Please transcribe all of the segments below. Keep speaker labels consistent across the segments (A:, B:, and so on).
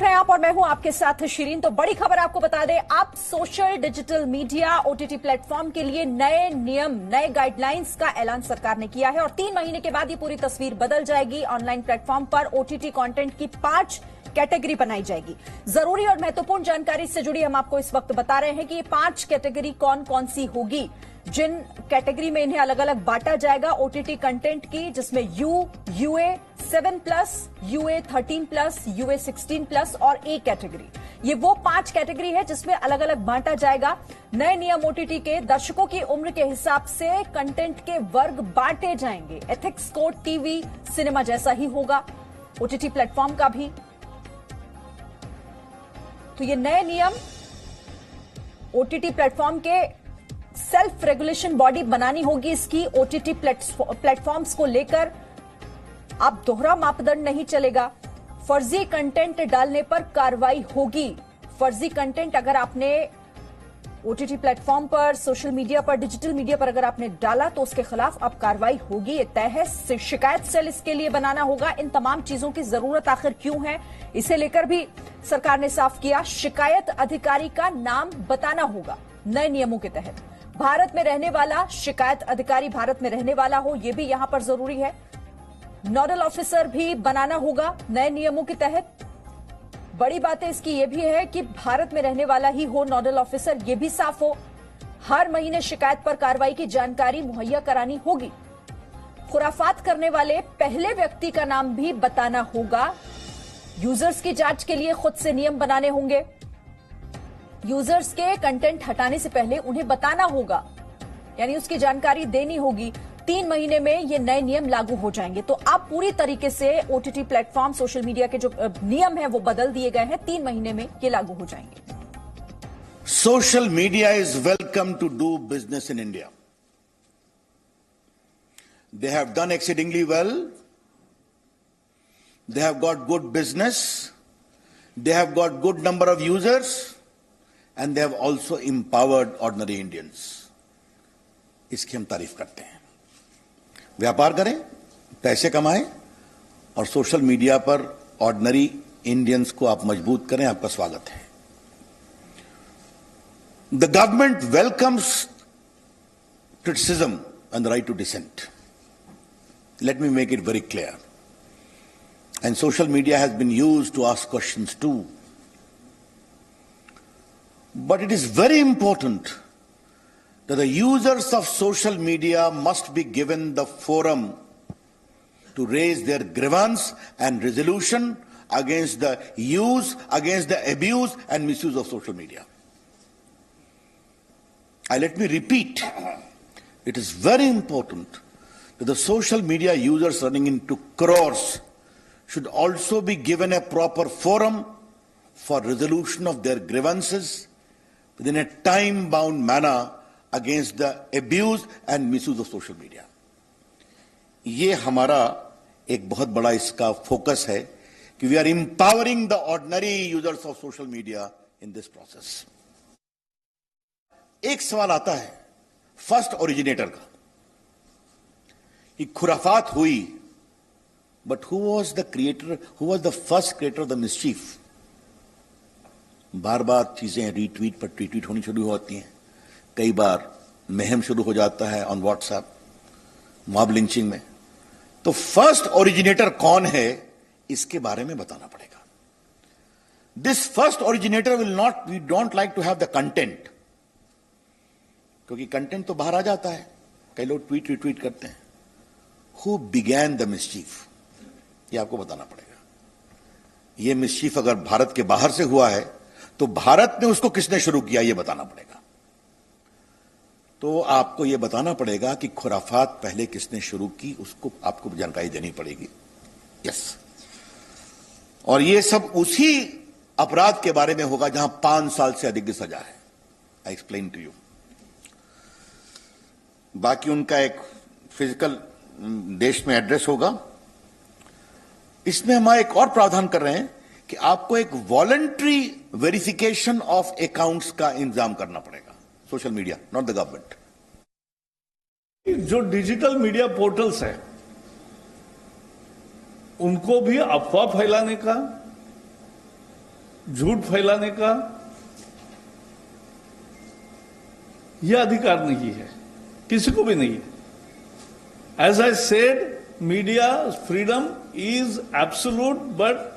A: देख रहे हैं आप और मैं हूं आपके साथ शिरीन। तो बड़ी खबर आपको बता दें, आप social digital media OTT platform के लिए नए नियम, नए गाइडलाइंस का ऐलान सरकार ने किया है और 3 महीने के बाद ये पूरी तस्वीर बदल जाएगी। ऑनलाइन प्लेटफॉर्म पर ओटीटी कंटेंट की 5 कैटेगरी बनाई जाएगी। जरूरी और महत्वपूर्ण जानकारी से जुड़ी हम आपको इस वक्त बता रहे हैं कि ये 5 कैटेगरी कौन कौन सी होगी। जिन कैटेगरी में इन्हें अलग अलग बांटा जाएगा ओटीटी कंटेंट की, जिसमें यूए 7+, यूए 13+, यूए 16+ और ए कैटेगरी, ये वो 5 कैटेगरी है जिसमें अलग अलग बांटा जाएगा। नए नियम ओटीटी के दर्शकों की उम्र के हिसाब से कंटेंट के वर्ग बांटे जाएंगे। एथिक्स कोड टीवी सिनेमा जैसा ही होगा ओटीटी प्लेटफॉर्म का भी। तो ये नए नियम ओटीटी प्लेटफॉर्म के सेल्फ रेगुलेशन बॉडी बनानी होगी इसकी। ओटीटी प्लेटफॉर्म्स को लेकर अब दोहरा मापदंड नहीं चलेगा। फर्जी कंटेंट डालने पर कार्रवाई होगी। फर्जी कंटेंट अगर आपने ओटीटी प्लेटफॉर्म पर, सोशल मीडिया पर, डिजिटल मीडिया पर अगर आपने डाला तो उसके खिलाफ अब कार्रवाई होगी। ये तय है। शिकायत सेल इसके लिए बनाना होगा। इन तमाम चीजों की जरूरत आखिर क्यों है, इसे लेकर भी सरकार ने साफ किया। शिकायत अधिकारी का नाम बताना होगा नए नियमों के तहत। भारत में रहने वाला शिकायत अधिकारी भारत में रहने वाला हो, यह भी यहां पर जरूरी है। नोडल ऑफिसर भी बनाना होगा नए नियमों के तहत। बड़ी बात है इसकी यह भी है कि भारत में रहने वाला ही हो नोडल ऑफिसर, यह भी साफ हो। हर महीने शिकायत पर कार्रवाई की जानकारी मुहैया करानी होगी। खुराफात करने वाले पहले व्यक्ति का नाम भी बताना होगा। यूजर्स की जांच के लिए खुद से नियम बनाने होंगे। यूजर्स के कंटेंट हटाने से पहले उन्हें बताना होगा, यानी उसकी जानकारी देनी होगी। 3 महीने में ये नए नियम लागू हो जाएंगे। तो अब पूरी तरीके से ओटीटी प्लेटफॉर्म, सोशल मीडिया के जो नियम है वो बदल दिए गए हैं। 3 महीने में ये लागू हो जाएंगे।
B: Social media is welcome to do business in India. They have done exceedingly well. They have got good business, they have got good number of users, and they have also empowered ordinary Indians. इसकी हम तारीफ करते हैं। व्यापार करें, पैसे कमाएं और सोशल मीडिया पर ऑर्डिनरी इंडियंस को आप मजबूत करें। आपका स्वागत है। The government welcomes criticism and the right to dissent. Let me make it very clear. And social media has been used to ask questions too. But it is very important that the users of social media must be given the forum to raise their grievance and resolution against the use, against the abuse and misuse of social media. Let me repeat, it is very important that the social media users running into crores should also be given a proper forum for resolution of their grievances within a time-bound manner against the abuse and misuse of social media. ये हमारा एक बहुत बड़ा इसका focus है कि we are empowering the ordinary users of social media in this process. एक सवाल आता है फर्स्ट ओरिजिनेटर का कि खुराफात हुई, but who was the creator, who was the first creator of the mischief? बार बार चीजें रीट्वीट पर ट्वीट होनी शुरू होती हैं। कई बार महम शुरू हो जाता है ऑन व्हाट्सएप, मॉब लिंचिंग में। तो फर्स्ट ओरिजिनेटर कौन है, इसके बारे में बताना पड़ेगा। This first originator will not, we don't like to have the content, क्योंकि कंटेंट तो बाहर आ जाता है। कई लोग ट्वीट रिट्वीट करते हैं। हु बिगैन द मिस्चीफ, ये आपको बताना पड़ेगा। ये मिस्चीफ अगर भारत के बाहर से हुआ है तो भारत में उसको किसने शुरू किया, ये बताना पड़ेगा। तो आपको ये बताना पड़ेगा कि खुराफात पहले किसने शुरू की, उसको आपको जानकारी देनी पड़ेगी। यस, और ये सब उसी अपराध के बारे में होगा जहां 5 साल से अधिक की सजा है। I explain to you. बाकी उनका एक फिजिकल देश में एड्रेस होगा। इसमें हम एक और प्रावधान कर रहे हैं कि आपको एक वॉलंटरी वेरिफिकेशन ऑफ अकाउंट्स का इंतजाम करना पड़ेगा। Social media, not the government.
C: जो डिजिटल मीडिया पोर्टल्स हैं उनको भी अफवाह फैलाने का झूठ फैलाने का यह अधिकार नहीं है, किसी को भी नहीं है। As I said, media freedom is absolute but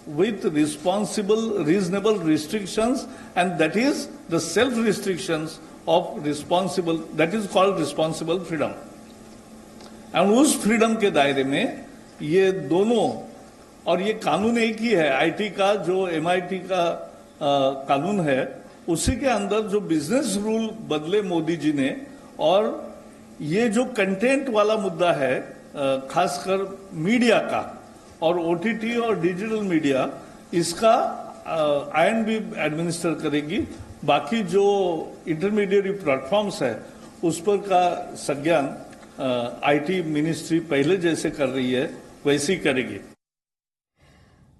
C: with responsible, reasonable restrictions, and that is the self-restrictions of responsible, that is called responsible freedom. And उस फ्रीडम के दायरे में ये दोनों, और ये कानून एक ही है, आईटी का जो MIT का कानून है, उसी के अंदर जो बिजनेस रूल बदले मोदी जी ने, और ये जो कंटेंट वाला मुद्दा है खासकर मीडिया का और OTT और डिजिटल मीडिया, इसका INB एडमिनिस्टर करेगी। बाकी जो इंटरमीडिएट प्लेटफॉर्म्स है उस पर का संज्ञान IT मिनिस्ट्री पहले जैसे कर रही है वैसे ही करेगी।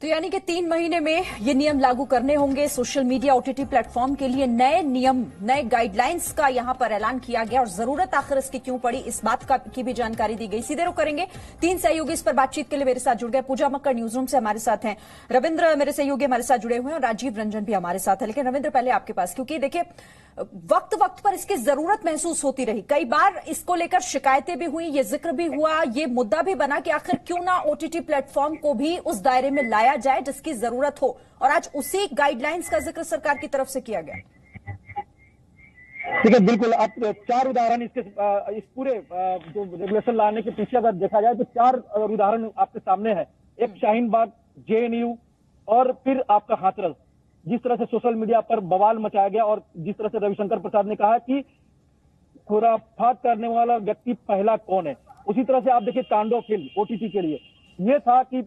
A: तो यानी कि 3 महीने में ये नियम लागू करने होंगे। सोशल मीडिया OTT प्लेटफॉर्म के लिए नए नियम, नए गाइडलाइंस का यहां पर ऐलान किया गया और जरूरत आखिर इसकी क्यों पड़ी, इस बात की भी जानकारी दी गई। सीधे रुख करेंगे, 3 सहयोगी इस पर बातचीत के लिए मेरे साथ जुड़ गए। पूजा मक्कड़ न्यूज रूम से हमारे साथ हैं, रविंद्र मेरे सहयोगी हमारे साथ जुड़े हुए हैं और राजीव रंजन भी हमारे साथ है। लेकिन रविंद्र, पहले आपके पास, क्योंकि देखिए वक्त वक्त पर इसकी जरूरत महसूस होती रही, कई बार इसको लेकर शिकायतें भी हुई, ये जिक्र भी हुआ, ये मुद्दा भी बना कि आखिर क्यों ना OTT प्लेटफॉर्म को भी उस दायरे में लाया जाए जिसकी जरूरत हो, और आज उसी गाइडलाइंस का जिक्र सरकार की तरफ से किया गया।
D: ठीक है, बिल्कुल। आप 4 उदाहरण इसके इस पूरे जो रेगुलेशन लाने के पीछे अगर देखा जाए तो 4 उदाहरण आपके सामने है। एक शाहीन बाग, JNU और फिर आपका हाथरस। जिस तरह से सोशल मीडिया पर बवाल मचाया गया और जिस तरह से रविशंकर प्रसाद ने कहा कि खुराफात करने वाला व्यक्ति पहला कौन है, उसी तरह से आप देखिए तांडव फिल्म OTT के लिए ये था कि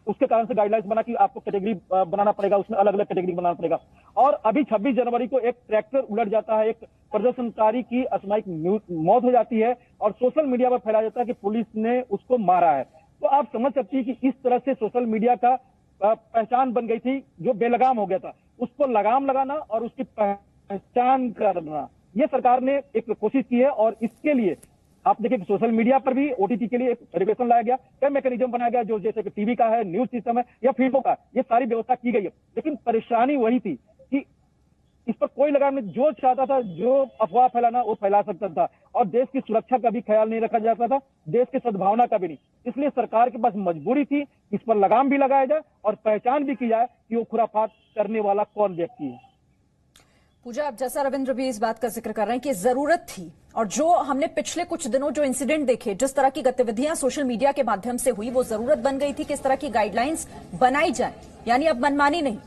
D: उसके कारण से गाइडलाइंस बना कि आपको कैटेगरी बनाना पड़ेगा, उसमें अलग अलग कैटेगरी बनाना पड़ेगा। और अभी 26 जनवरी को एक ट्रैक्टर उलट जाता है, एक प्रदर्शनकारी की असामयिक मौत हो जाती है और सोशल मीडिया पर फैलाया जाता है कि पुलिस ने उसको मारा है। तो आप समझ सकती है कि इस तरह से सोशल मीडिया का पहचान बन गई थी, जो बेलगाम हो गया था, उसको लगाम लगाना और उसकी पहचान करना, ये सरकार ने एक कोशिश की है। और इसके लिए आप देखिए सोशल मीडिया पर भी OTT के लिए एक रेगुलेशन लाया गया, कई मैकेनिज्म बनाया गया, जो जैसे कि टीवी का है, न्यूज सिस्टम है या फिल्मों का, ये सारी व्यवस्था की गई है। लेकिन परेशानी वही थी कि इस पर कोई लगाम नहीं, जो चाहता था, जो अफवाह फैलाना वो फैला सकता था और देश की सुरक्षा का भी ख्याल नहीं रखा जाता था, देश की सद्भावना का भी नहीं। इसलिए सरकार के पास मजबूरी थी इस पर लगाम भी लगाया जाए और पहचान भी की जाए कि वो खुराफात करने वाला कौन व्यक्ति है।
A: पूजा, अब जैसा रविंद्र भी इस बात का जिक्र कर रहे हैं कि जरूरत थी, और जो हमने पिछले कुछ दिनों जो इंसिडेंट देखे, जिस तरह की गतिविधियां सोशल मीडिया के माध्यम से हुई, वो जरूरत बन गई थी कि इस तरह की गाइडलाइंस बनाई जाए, यानी अब मनमानी नहीं।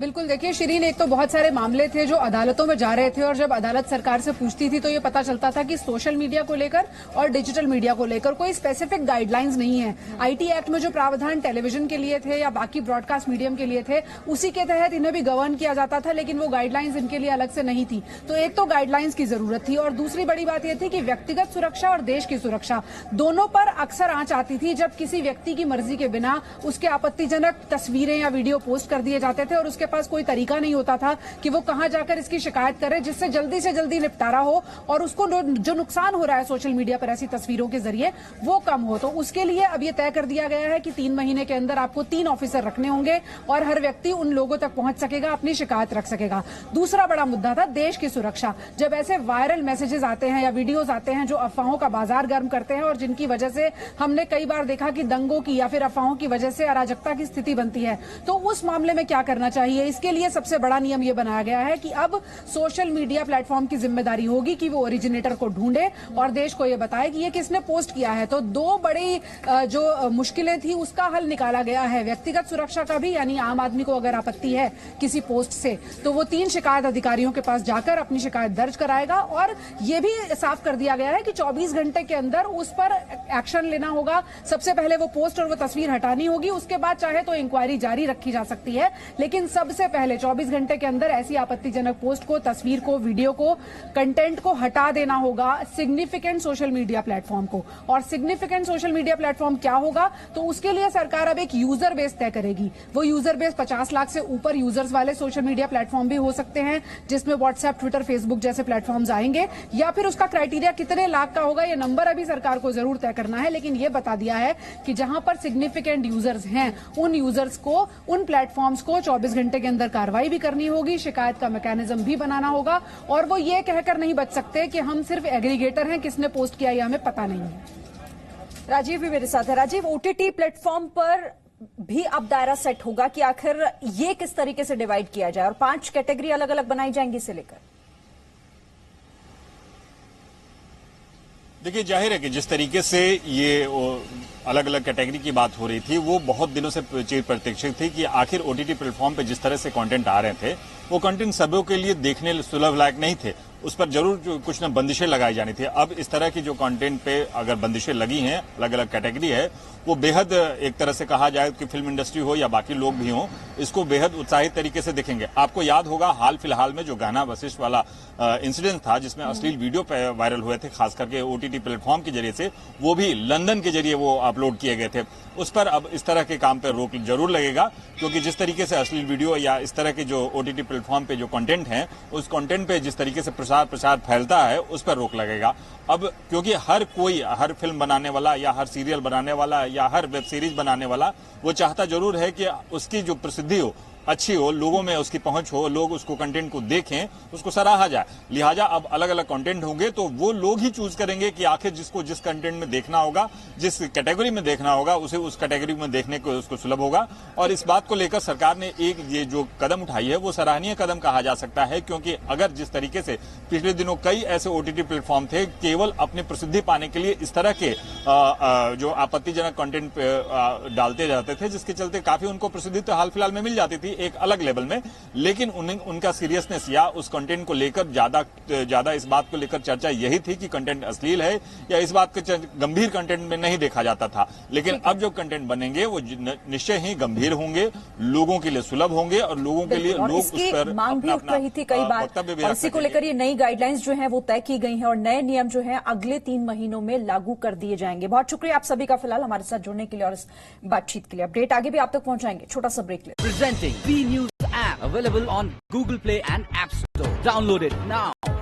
E: बिल्कुल, देखिए शिरीन, एक तो बहुत सारे मामले थे जो अदालतों में जा रहे थे और जब अदालत सरकार से पूछती थी तो ये पता चलता था कि सोशल मीडिया को लेकर और डिजिटल मीडिया को लेकर कोई स्पेसिफिक गाइडलाइंस नहीं है। IT एक्ट में जो प्रावधान टेलीविजन के लिए थे या बाकी ब्रॉडकास्ट मीडियम के लिए थे, उसी के तहत इन्हें भी गवर्न किया जाता था, लेकिन वो गाइडलाइंस इनके लिए अलग से नहीं थी। तो एक तो गाइडलाइंस की जरूरत थी और दूसरी बड़ी बात यह थी कि व्यक्तिगत सुरक्षा और देश की सुरक्षा दोनों पर अक्सर आंच आती थी जब किसी व्यक्ति की मर्जी के बिना उसके आपत्तिजनक तस्वीरें या वीडियो पोस्ट कर दिए जाते थे और उसके पास कोई तरीका नहीं होता था कि वो कहां जाकर इसकी शिकायत करे जिससे जल्दी से जल्दी निपटारा हो और उसको जो नुकसान हो रहा है सोशल मीडिया पर ऐसी तस्वीरों के जरिए वो कम हो। तो उसके लिए अब ये तय कर दिया गया है कि 3 महीने के अंदर आपको 3 ऑफिसर रखने होंगे और हर व्यक्ति उन लोगों तक पहुंच सकेगा, अपनी शिकायत रख सकेगा। दूसरा बड़ा मुद्दा था देश की सुरक्षा। जब ऐसे वायरल मैसेजेस आते हैं या वीडियोज आते हैं जो अफवाहों का बाजार गर्म करते हैं और जिनकी वजह से हमने कई बार देखा कि दंगों की या फिर अफवाहों की वजह से अराजकता की स्थिति बनती है, तो उस मामले में क्या करना चाहिए, इसके लिए सबसे बड़ा नियम यह बनाया गया है कि अब सोशल मीडिया प्लेटफॉर्म की जिम्मेदारी होगी कि वो ओरिजिनेटर को ढूंढे और देश को यह बताए कि ये किसने पोस्ट किया है। तो 2 बड़ी जो मुश्किलें थी उसका हल निकाला गया है, व्यक्तिगत सुरक्षा का भी, यानी आम आदमी को अगर आपत्ति है किसी पोस्ट से तो वो 3 शिकायत अधिकारियों के पास जाकर अपनी शिकायत दर्ज कराएगा और यह भी साफ कर दिया गया है कि 24 घंटे के अंदर उस पर एक्शन लेना होगा। सबसे पहले वो पोस्ट और वो तस्वीर हटानी होगी, उसके बाद चाहे तो इंक्वायरी जारी रखी जा सकती है, लेकिन सब सबसे पहले 24 घंटे के अंदर ऐसी आपत्तिजनक पोस्ट को, तस्वीर को, वीडियो को, कंटेंट को हटा देना होगा सिग्निफिकेंट सोशल मीडिया प्लेटफॉर्म को। और सिग्निफिकेंट सोशल मीडिया प्लेटफॉर्म क्या होगा, तो उसके लिए सरकार अब एक यूजर बेस तय करेगी। वो यूजर बेस 50 लाख से ऊपर यूजर्स वाले सोशल मीडिया प्लेटफॉर्म भी हो सकते हैं, जिसमें व्हाट्सएप, ट्विटर, फेसबुक जैसे प्लेटफॉर्म्स आएंगे, या फिर उसका क्राइटेरिया कितने लाख का होगा, ये नंबर अभी सरकार को जरूर तय करना है। लेकिन ये बता दिया है कि जहां पर सिग्निफिकेंट यूजर्स हैं, उन यूजर्स को, उन प्लेटफॉर्म्स को 24 घंटे के अंदर कार्रवाई भी करनी होगी, शिकायत का मैकेनिज्म भी बनाना होगा। और वो ये कहकर नहीं बच सकते कि हम सिर्फ एग्रीगेटर हैं, किसने पोस्ट किया ये हमें पता नहीं है।
A: राजीव भी मेरे साथ है। राजीव, ओटीटी प्लेटफॉर्म पर भी अब दायरा सेट होगा कि आखिर ये किस तरीके से डिवाइड किया जाए, और 5 कैटेगरी अलग अलग बनाई जाएंगी इसे लेकर।
F: देखिए, जाहिर है कि जिस तरीके से ये अलग अलग कैटेगरी की बात हो रही थी, वो बहुत दिनों से चिर प्रतीक्षित थी कि आखिर ओटीटी प्लेटफॉर्म पे जिस तरह से कंटेंट आ रहे थे, वो कंटेंट सबों के लिए देखने सुलभ लायक नहीं थे। उस पर जरूर कुछ न बंदिशें लगाई जानी थी। अब इस तरह की जो कंटेंट पे अगर बंदिशें लगी हैं, अलग अलग कैटेगरी है, वो बेहद, एक तरह से कहा जाए कि फिल्म इंडस्ट्री हो या बाकी लोग भी हों, इसको बेहद उत्साहित तरीके से देखेंगे। आपको याद होगा हाल फिलहाल में जो गाना वशिष्ठ वाला इंसिडेंट था, जिसमें अश्लील वीडियो वायरल हुए थे, खास करके ओटीटी प्लेटफॉर्म के जरिए से, वो भी लंदन के जरिए वो अपलोड किए गए थे। उस पर अब इस तरह के काम पर रोक जरूर लगेगा, क्योंकि जिस तरीके से अश्लील वीडियो या इस तरह के जो ओटीटी प्लेटफॉर्म पे जो कंटेंट है, उस कंटेंट पे जिस तरीके से प्रचार फैलता है, उस पर रोक लगेगा। अब क्योंकि हर कोई, हर फिल्म बनाने वाला या हर सीरियल बनाने वाला या हर वेब सीरीज बनाने वाला, वो चाहता जरूर है कि उसकी जो प्रसिद्धि हो, अच्छी हो, लोगों में उसकी पहुंच हो, लोग उसको कंटेंट को देखें, उसको सराहा जाए। लिहाजा अब अलग अलग कंटेंट होंगे, तो वो लोग ही चूज करेंगे कि आखिर जिसको जिस कंटेंट में देखना होगा, जिस कैटेगरी में देखना होगा, उसे उस कैटेगरी में देखने को उसको सुलभ होगा। और इस बात को लेकर सरकार ने एक ये जो कदम उठाई है, वो सराहनीय कदम कहा जा सकता है, क्योंकि अगर जिस तरीके से पिछले दिनों कई ऐसे ओटीटी प्लेटफॉर्म थे, केवल अपनी प्रसिद्धि पाने के लिए इस तरह के जो आपत्तिजनक कंटेंट डालते जाते थे, जिसके चलते काफी उनको प्रसिद्धि तो हाल फिलहाल में मिल जाती थी एक अलग लेवल में, लेकिन उनका सीरियसनेस या उस कंटेंट को लेकर ज्यादा इस बात को लेकर चर्चा यही थी कि कंटेंट अश्लील है, या इस बात को गंभीर कंटेंट में नहीं देखा जाता था। लेकिन अब जो कंटेंट बनेंगे वो निश्चय ही गंभीर होंगे, लोगों के लिए सुलभ होंगे, और लोगों के लिए लोग उस पर
A: मांग भी उठ रही थी कई बार। और इसी को लेकर ये नई गाइडलाइंस जो है वो तय की गई है, और नए नियम जो है अगले 3 महीनों में लागू कर दिए जाएंगे। बहुत शुक्रिया आप सभी का फिलहाल हमारे साथ जुड़ने के लिए और इस बातचीत के लिए। अपडेट आगे भी आप तक पहुंचाएंगे, छोटा सा ब्रेक ले।
G: Presenting B News app available on Google Play and App Store. Download it now.